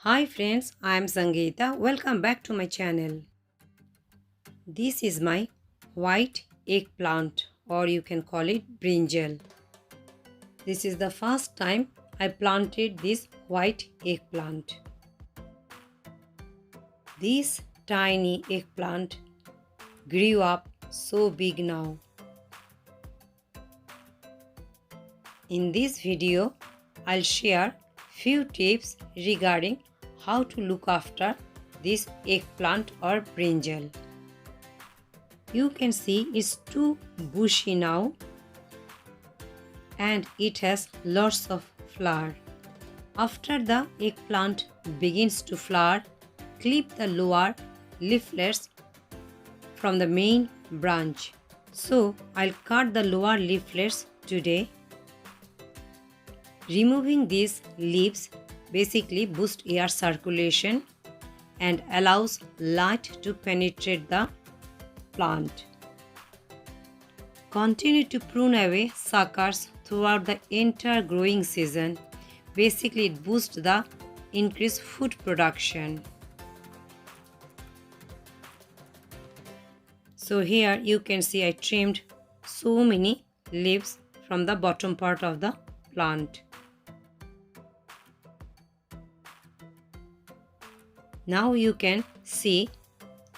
Hi friends, I am Sangita. Welcome back to my channel. This is my white eggplant, or you can call it brinjal. This is the first time I planted this white eggplant. This tiny eggplant grew up so big now. In this video, I'll share few tips regarding how to look after this eggplant or brinjal. You can see it's too bushy now and it has lots of flower. After the eggplant begins to flower, clip the lower leaflets from the main branch. So I'll cut the lower leaflets today. Removing these leaves basically boosts air circulation and allows light to penetrate the plant. Continue to prune away suckers throughout the entire growing season. Basically, it boosts the increased food production. So here you can see I trimmed so many leaves from the bottom part of the plant. Now you can see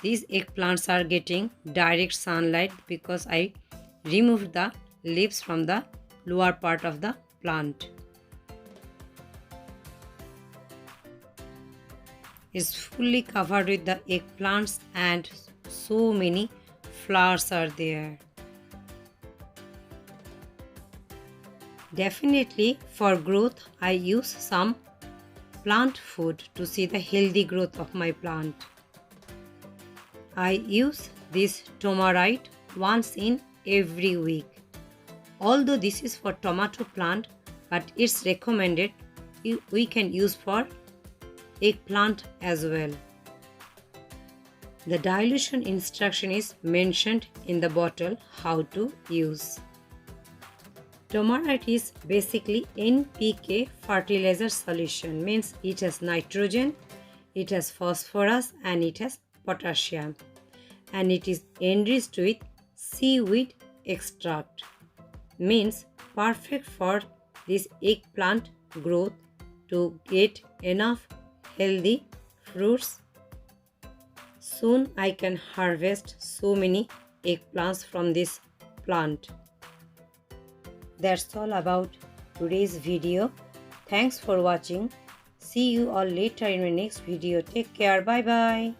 these eggplants are getting direct sunlight because I removed the leaves from the lower part of the plant. It's fully covered with the eggplants and so many flowers are there. Definitely for growth I use some plant food to see the healthy growth of my plant. I use this tomarite once in every week. Although this is for tomato plant, but it's recommended we can use for eggplant as well. The dilution instruction is mentioned in the bottle how to use. Tomarite is basically NPK fertilizer solution, means it has nitrogen, it has phosphorus and it has potassium, and it is enriched with seaweed extract, means perfect for this eggplant growth to get enough healthy fruits. Soon I can harvest so many eggplants from this plant. That's all about today's video. Thanks for watching. See you all later in my next video. Take care. Bye bye.